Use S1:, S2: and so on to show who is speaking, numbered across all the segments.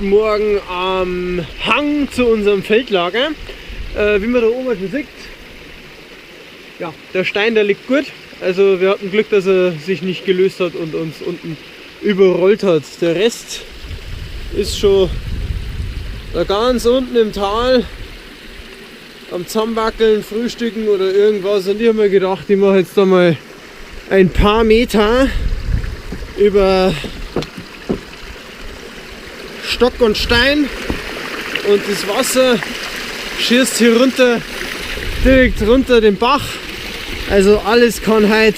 S1: guten Morgen am Hang zu unserem Feldlager. Wie man da oben schon sieht, ja, der Stein, der liegt gut. Also wir hatten Glück, dass er sich nicht gelöst hat und uns unten überrollt hat. Der Rest ist schon da ganz unten im Tal am Zusammenwackeln, Frühstücken oder irgendwas. Und ich habe mir gedacht, ich mache jetzt da mal ein paar Meter über Stock und Stein und das Wasser schießt hier runter, direkt runter den Bach. Also alles kann halt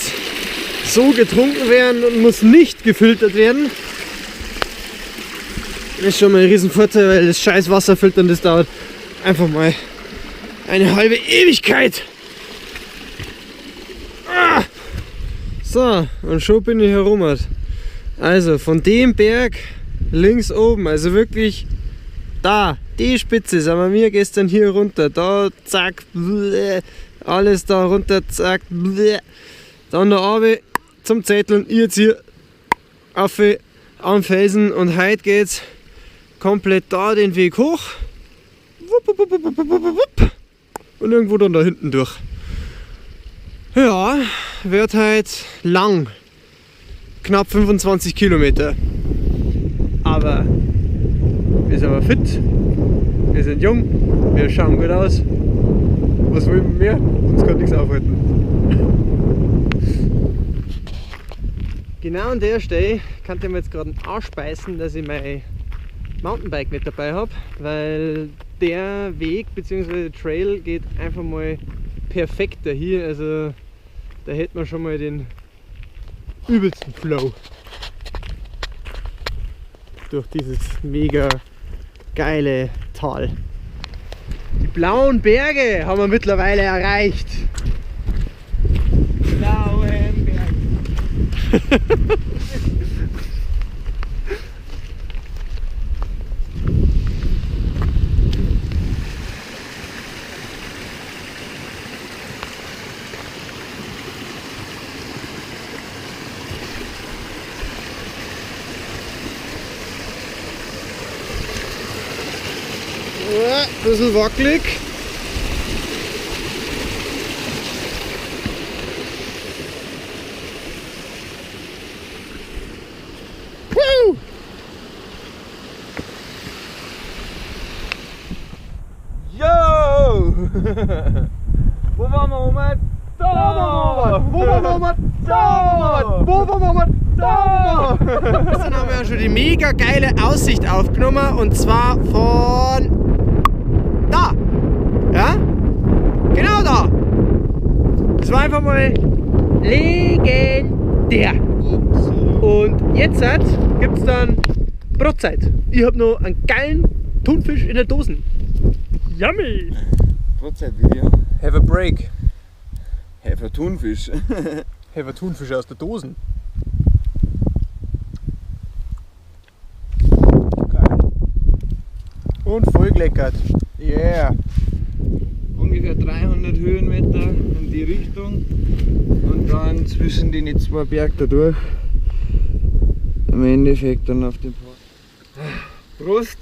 S1: so getrunken werden und muss nicht gefiltert werden. Das ist schon mal ein riesen Vorteil, weil das scheiß Wasser filtern, das dauert einfach mal eine halbe Ewigkeit. So, und schon bin ich herum. Also von dem Berg links oben, also wirklich da, die Spitze, sind wir gestern hier runter, da zack, bleh, alles da runter, zack, bleh. Dann da runter zum Zetteln, jetzt hier auf am Felsen und heute geht's komplett da den Weg hoch und irgendwo dann da hinten durch. Ja, wird halt lang, knapp 25 Kilometer. Aber wir sind aber fit, wir sind jung, wir schauen gut aus. Was wollen wir mehr? Uns kann nichts aufhalten. Genau an der Stelle kann ich mir jetzt gerade einen Arsch beißen, dass ich mein Mountainbike nicht dabei habe, weil der Weg bzw. Trail geht einfach mal perfekter hier. Also da hätte man schon mal den übelsten Flow durch dieses mega geile Tal. Die blauen Berge haben wir mittlerweile erreicht. Blauen Berge. Ja, ein bisschen wackelig. Woo! Yo! Wo waren wir, Moment? Da! Wo waren wir, Moment? Da! Wo waren wir, Moment? Da! Dann haben wir ja schon die mega geile Aussicht aufgenommen und zwar von da! Ja? Genau da! Das war einfach mal legendär! Und jetzt gibt es dann Brotzeit. Ich habe noch einen geilen Thunfisch in der Dose. Yummy!
S2: Brotzeit-Video.
S1: Have a break.
S2: Have a Thunfisch.
S1: Have a Thunfisch aus der Dose. Geil. Und voll geleckert. Yeah!
S2: Ungefähr 300 Höhenmeter in die Richtung und dann zwischen den zwei Bergen da durch. Im Endeffekt dann auf den Park. Prost!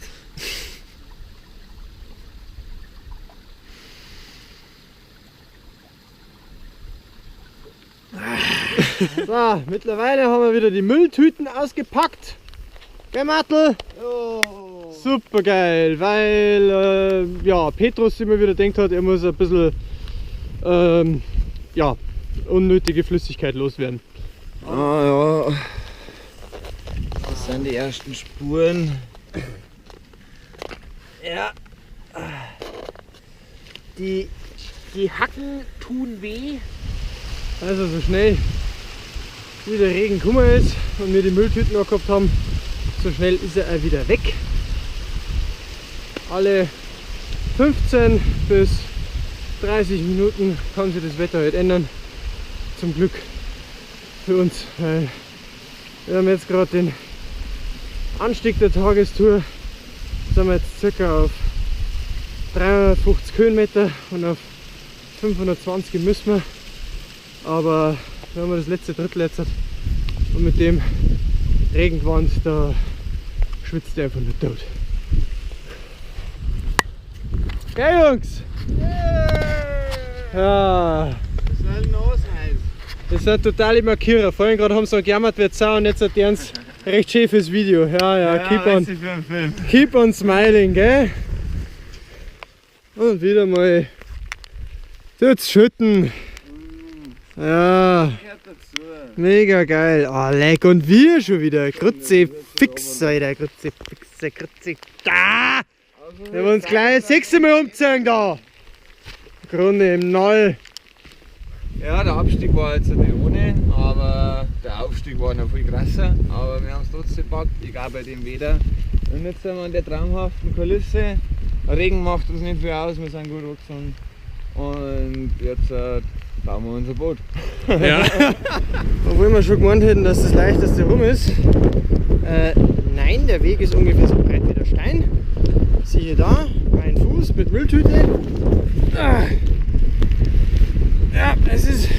S1: So, mittlerweile haben wir wieder die Mülltüten ausgepackt. Gell, Martel?
S2: Oh.
S1: Super geil, weil ja, Petrus immer wieder denkt hat, er muss ein bisschen ja, unnötige Flüssigkeit loswerden.
S2: Ah ja, das sind die ersten Spuren.
S1: Ja, die Hacken tun weh. Also so schnell wie der Regen gekommen ist und wir die Mülltüten noch gehabt haben, so schnell ist er auch wieder weg. Alle 15 bis 30 Minuten kann sich das Wetter halt ändern. Zum Glück für uns, weil wir haben jetzt gerade den Anstieg der Tagestour. Sind wir jetzt circa auf 350 Höhenmeter und auf 520 müssen wir. Aber wenn man das letzte Drittel jetzt hat und mit dem Regengewand, da schwitzt er einfach nur tot. Gell, Jungs? Ja.
S2: Das soll noch sein.
S1: Das sind total die Markierer. Vorhin gerade haben sie noch gejammert, wird Sau und jetzt hat die uns recht schön fürs Video. Ja, keep on smiling, gell? Und wieder mal tut's schütten. Ja, mega geil. Oh, leck, und wir schon wieder. Grütze fix, Alter. Grütze. Da! Wir wollen uns gleich das 6. Mal umziehen da. Grunde im Null.
S2: Ja, der Abstieg war jetzt nicht ohne, aber der Aufstieg war noch viel krasser. Aber wir haben es trotzdem gepackt, egal bei dem Wetter. Und jetzt sind wir an der traumhaften Kulisse. Regen macht uns nicht viel aus, wir sind gut gewachsen. Und jetzt bauen wir unser Boot.
S1: Ja. Obwohl wir schon gemeint hätten, dass das leichteste rum ist. Nein, der Weg ist ungefähr so breit wie der Stein. Siehe da, mein Fuß mit Mülltüte. Ja, es ist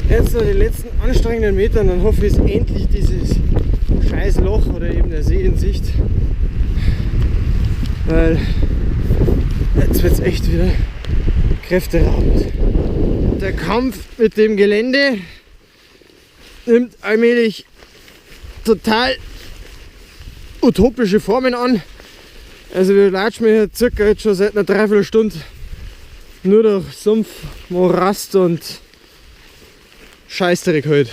S1: jetzt noch die letzten anstrengenden Meter und dann hoffe ich, ist endlich dieses scheiß Loch oder eben der See in Sicht. Weil jetzt wird es echt wieder kräfteraubend. Der Kampf mit dem Gelände nimmt allmählich total utopische Formen an. Also wir latschen hier circa jetzt schon seit einer Dreiviertelstunde nur durch Sumpf, Morast und Scheißdreck halt.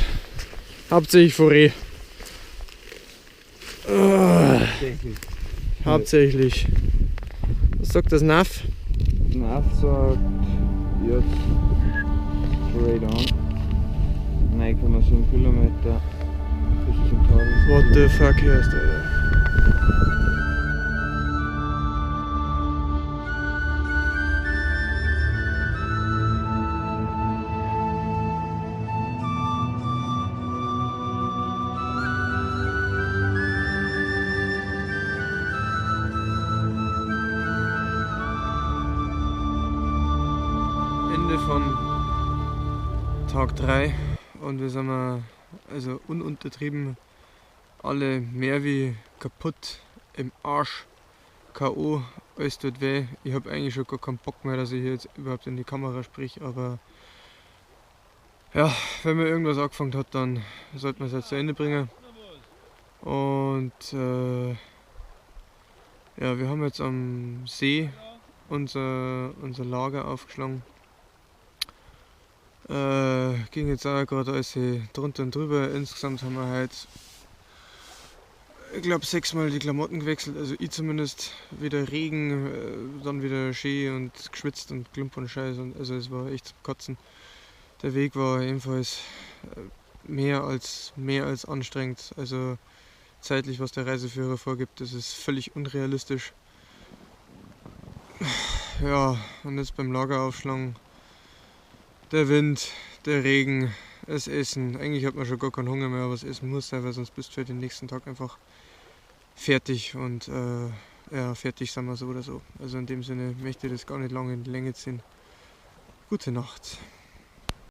S1: Hauptsächlich Foree. Hauptsächlich. Was sagt das NAV?
S2: NAV sagt jetzt straight on 9,7 Kilometer bis zum Tages.
S1: What the fuck heißt das, Alter? Ende von Tag 3 und wir sind also ununtertrieben alle mehr wie kaputt, im Arsch, K.O., alles tut weh. Ich habe eigentlich schon gar keinen Bock mehr, dass ich hier jetzt überhaupt in die Kamera sprich, aber ja, wenn man irgendwas angefangen hat, dann sollte man es jetzt zu Ende bringen. Und ja, wir haben jetzt am See unser Lager aufgeschlagen. Ging jetzt auch gerade alles drunter und drüber. Insgesamt haben wir halt, ich glaube, 6-mal die Klamotten gewechselt, also ich zumindest. Wieder Regen, dann wieder Ski und geschwitzt und Klump und Scheiß. Und also es war echt zum Kotzen. Der Weg war ebenfalls mehr als anstrengend. Also zeitlich, was der Reiseführer vorgibt, das ist völlig unrealistisch. Ja, und jetzt beim Lageraufschlagen. Der Wind, der Regen, das Essen. Eigentlich hat man schon gar keinen Hunger mehr, aber das Essen muss sein, weil sonst bist du für den nächsten Tag einfach fertig. Und ja, fertig sind wir so oder so. Also in dem Sinne möchte ich das gar nicht lange in die Länge ziehen. Gute Nacht.